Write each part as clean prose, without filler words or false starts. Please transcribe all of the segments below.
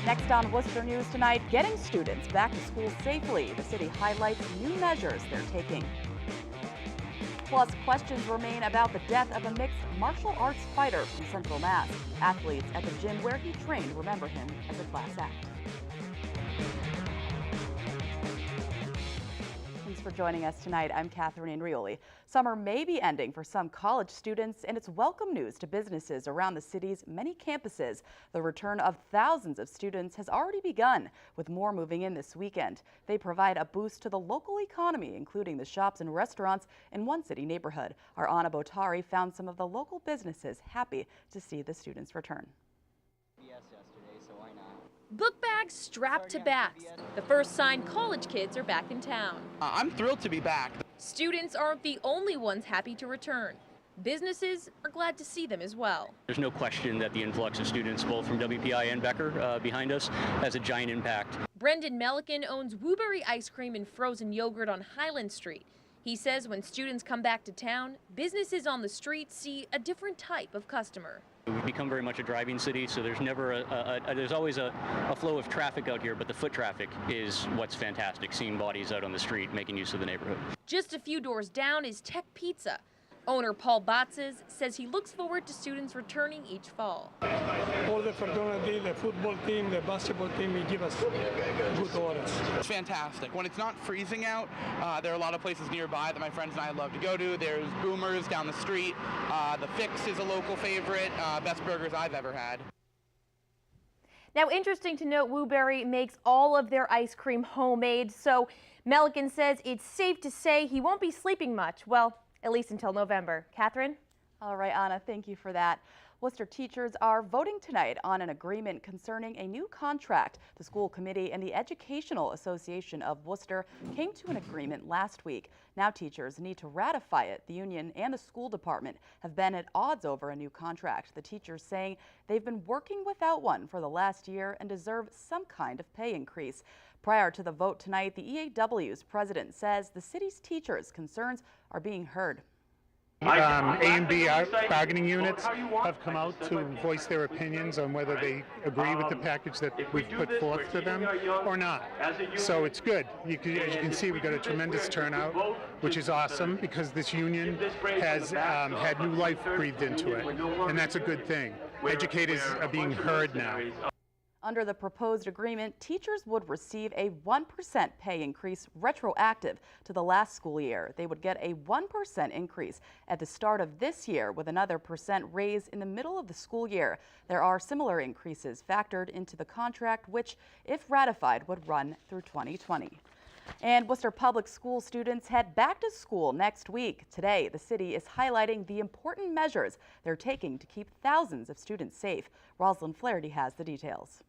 Next on Worcester News tonight, getting students back to school safely. The city highlights new measures they're taking. Plus, questions remain about the death of a mixed martial arts fighter from Central Mass. Athletes at the gym where he trained remember him as a class act. Thanks for joining us tonight. I'm Catherine Rioli. Summer may be ending for some college students, and it's welcome news to businesses around the city's many campuses. The return of thousands of students has already begun, with more moving in this weekend. They provide a boost to the local economy, including the shops and restaurants in one city neighborhood. Our Anna Botari found some of the local businesses happy to see the students return. Book bags strapped to backs. The first sign college kids are back in town. I'm thrilled to be back. Students aren't the only ones happy to return. Businesses are glad to see them as well. There's no question that the influx of students, both from WPI and Becker behind us, has a giant impact. Brendan Melican owns Wooberry Ice Cream and Frozen Yogurt on Highland Street. He says when students come back to town, businesses on the street see a different type of customer. We've become very much a driving city, so there's never there's always a flow of traffic out here, but the foot traffic is what's fantastic, seeing bodies out on the street making use of the neighborhood. Just a few doors down is Tech Pizza. Owner Paul Batzes says he looks forward to students returning each fall. All the fraternity, the football team, the basketball team, they give us good orders. It's fantastic. When it's not freezing out, there are a lot of places nearby that my friends and I love to go to. There's Boomers down the street. The Fix is a local favorite. Best burgers I've ever had. Now, interesting to note, Wooberry makes all of their ice cream homemade, so Melican says it's safe to say he won't be sleeping much. Well, at least until November. Catherine? All right, Anna, thank you for that. Worcester teachers are voting tonight on an agreement concerning a new contract. The school committee and the Educational Association of Worcester came to an agreement last week. Now teachers need to ratify it. The union and the school department have been at odds over a new contract. The teachers saying they've been working without one for the last year and deserve some kind of pay increase. Prior to the vote tonight, the EAW's president says the city's teachers' concerns are being heard. A and B bargaining units have come out to voice their opinions on whether they agree with the package that we've put forth to them or not. So it's good. As you can see, we've got a tremendous turnout, which is awesome because this union has had new life breathed into it, and that's a good thing. Educators are being heard now. Under the proposed agreement, teachers would receive a 1% pay increase retroactive to the last school year. They would get a 1% increase at the start of this year with another % raise in the middle of the school year. There are similar increases factored into the contract, which, if ratified, would run through 2020. And Worcester Public School students head back to school next week. Today, the city is highlighting the important measures they're taking to keep thousands of students safe. Rosalind Flaherty has the details.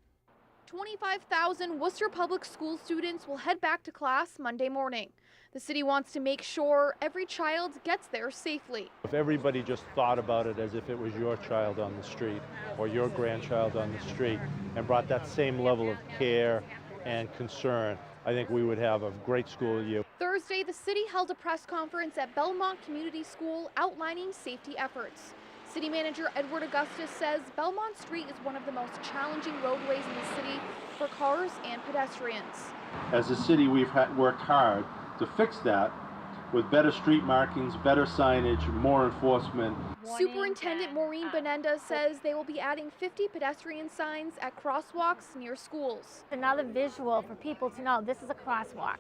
25,000 Worcester Public School students will head back to class Monday morning. The city wants to make sure every child gets there safely. If everybody just thought about it as if it was your child on the street or your grandchild on the street and brought that same level of care and concern, I think we would have a great school year. Thursday, the city held a press conference at Belmont Community School outlining safety efforts. City Manager Edward Augustus says Belmont Street is one of the most challenging roadways in the city for cars and pedestrians. As a city, we've worked hard to fix that with better street markings, better signage, more enforcement. Superintendent Maureen Benenda says they will be adding 50 pedestrian signs at crosswalks near schools. Another visual for people to know this is a crosswalk,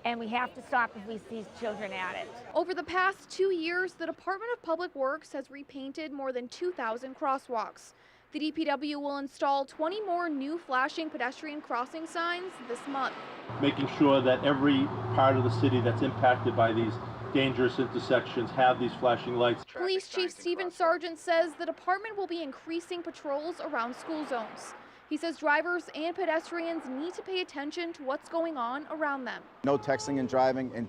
and we have to stop if we see children at it. Over the past 2 years, the Department of Public Works has repainted more than 2,000 crosswalks. The DPW will install 20 more new flashing pedestrian crossing signs this month. Making sure that every part of the city that's impacted by these dangerous intersections have these flashing lights. Police Chief Stephen Sargent says the department will be increasing patrols around school zones. He says drivers and pedestrians need to pay attention to what's going on around them. No texting and driving, and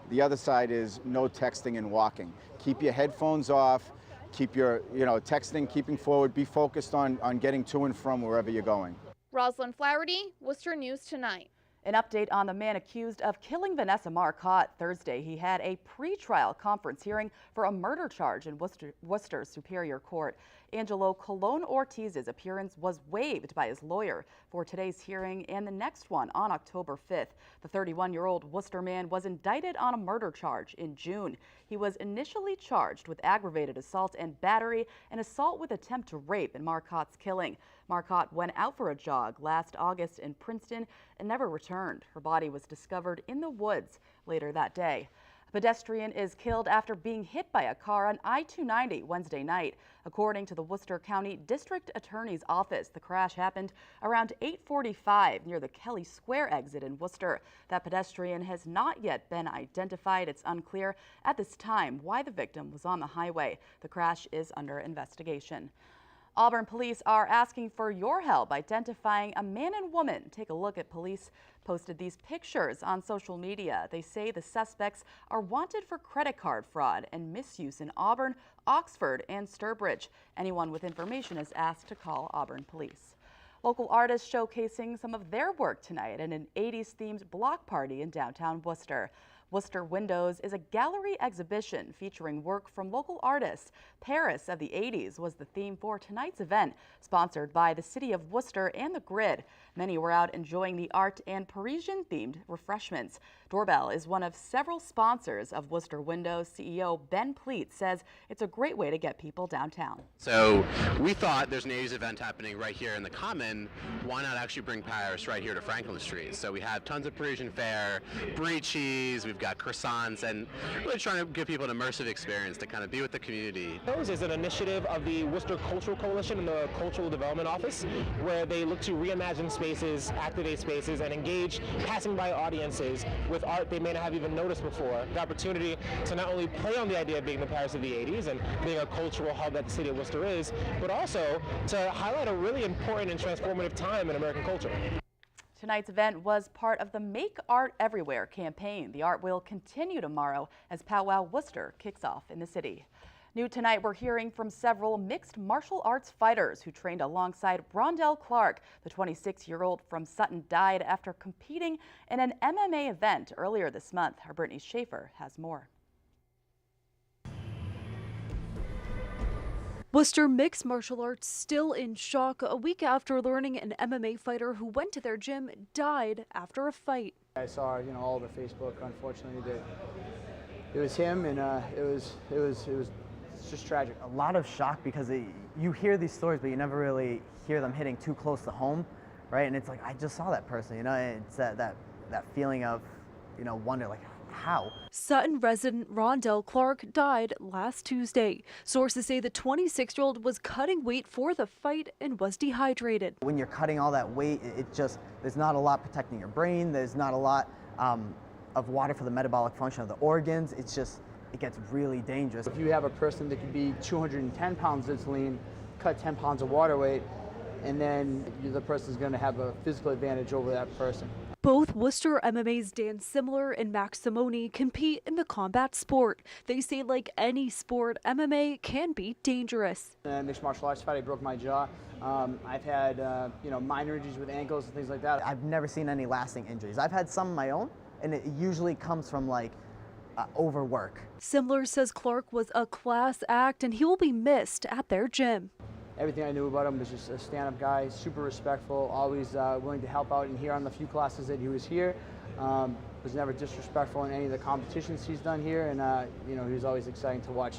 the other side is no texting and walking. Keep your headphones off, keep your, texting, keeping forward, be focused on getting to and from wherever you're going. Rosalind Flaherty, Worcester News Tonight. An update on the man accused of killing Vanessa Marcotte. Thursday, he had a pre-trial conference hearing for a murder charge in Worcester Superior Court. Angelo Cologne Ortiz's appearance was waived by his lawyer for today's hearing and the next one on October 5th. The 31-year-old Worcester man was indicted on a murder charge in June. He was initially charged with aggravated assault and battery and assault with attempt to rape in Marcotte's killing. Marcotte went out for a jog last August in Princeton and never returned. Her body was discovered in the woods later that day. A pedestrian is killed after being hit by a car on I-290 Wednesday night. According to the Worcester County District Attorney's Office, the crash happened around 8:45 near the Kelly Square exit in Worcester. That pedestrian has not yet been identified. It's unclear at this time why the victim was on the highway. The crash is under investigation. Auburn police are asking for your help identifying a man and woman. Take a look at police posted these pictures on social media. They say the suspects are wanted for credit card fraud and misuse in Auburn, Oxford, and Sturbridge. Anyone with information is asked to call Auburn police. Local artists showcasing some of their work tonight at an 80s-themed block party in downtown Worcester. Worcester Windows is a gallery exhibition featuring work from local artists. Paris of the 80s was the theme for tonight's event, sponsored by the City of Worcester and The Grid. Many were out enjoying the art and Parisian-themed refreshments. Doorbell is one of several sponsors of Worcester Windows. CEO Ben Pleat says it's a great way to get people downtown. So we thought there's an 80s event happening right here in the Common. Why not actually bring Paris right here to Franklin Street? So we have tons of Parisian fare, brie cheese, we've got croissants, and really trying to give people an immersive experience to kind of be with the community. Windows is an initiative of the Worcester Cultural Coalition and the Cultural Development Office, where they look to reimagine spaces, activate spaces, and engage passing by audiences with art they may not have even noticed before. The opportunity to not only play on the idea of being the Paris of the 80s and being a cultural hub that the city of Worcester is, but also to highlight a really important and transformative time in American culture. Tonight's event was part of the Make Art Everywhere campaign. The art will continue tomorrow as Powwow Wooster kicks off in the city. New tonight, we're hearing from several mixed martial arts fighters who trained alongside Rondell Clark. The 26-year-old from Sutton died after competing in an MMA event earlier this month. Our Brittany Schaefer has more. Worcester mixed martial arts still in shock a week after learning an MMA fighter who went to their gym died after a fight. I saw, all over Facebook, unfortunately, that it was him, and it was just tragic. A lot of shock because you hear these stories, but you never really hear them hitting too close to home, right? And it's like, I just saw that person, and it's that feeling of, wonder, like, how? Sutton resident Rondell Clark died last Tuesday. Sources say the 26-year-old was cutting weight for the fight and was dehydrated. When you're cutting all that weight, there's not a lot protecting your brain. There's not a lot of water for the metabolic function of the organs. It gets really dangerous. If you have a person that could be 210 pounds that's lean, cut 10 pounds of water weight, and then the person's going to have a physical advantage over that person. Both Worcester MMA's Dan Simler and Max Simone compete in the combat sport. They say like any sport, MMA can be dangerous. Mixed martial arts fight, I broke my jaw. I've had minor injuries with ankles and things like that. I've never seen any lasting injuries. I've had some of my own, and it usually comes from overwork. Simler says Clark was a class act and he will be missed at their gym. Everything I knew about him was just a stand-up guy, super respectful, always willing to help out and here on the few classes that he was here. Was never disrespectful in any of the competitions he's done here, and he was always exciting to watch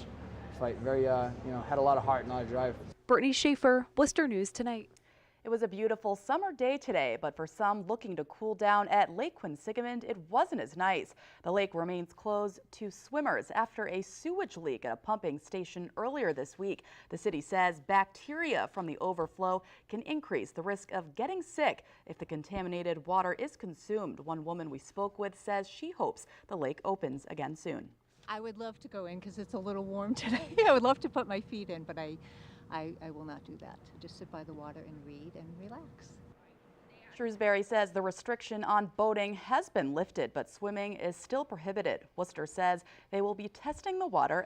fight. Very, had a lot of heart and a lot of drive. Brittany Schaefer, Worcester News Tonight. It was a beautiful summer day today, but for some looking to cool down at Lake Quisigamond, it wasn't as nice. The lake remains closed to swimmers after a sewage leak at a pumping station earlier this week. The city says bacteria from the overflow can increase the risk of getting sick if the contaminated water is consumed. One woman we spoke with says she hopes the lake opens again soon. I would love to go in because it's a little warm today. I would love to put my feet in, but I will not do that. Just sit by the water and read and relax. Shrewsbury says the restriction on boating has been lifted, but swimming is still prohibited. Worcester says they will be testing the water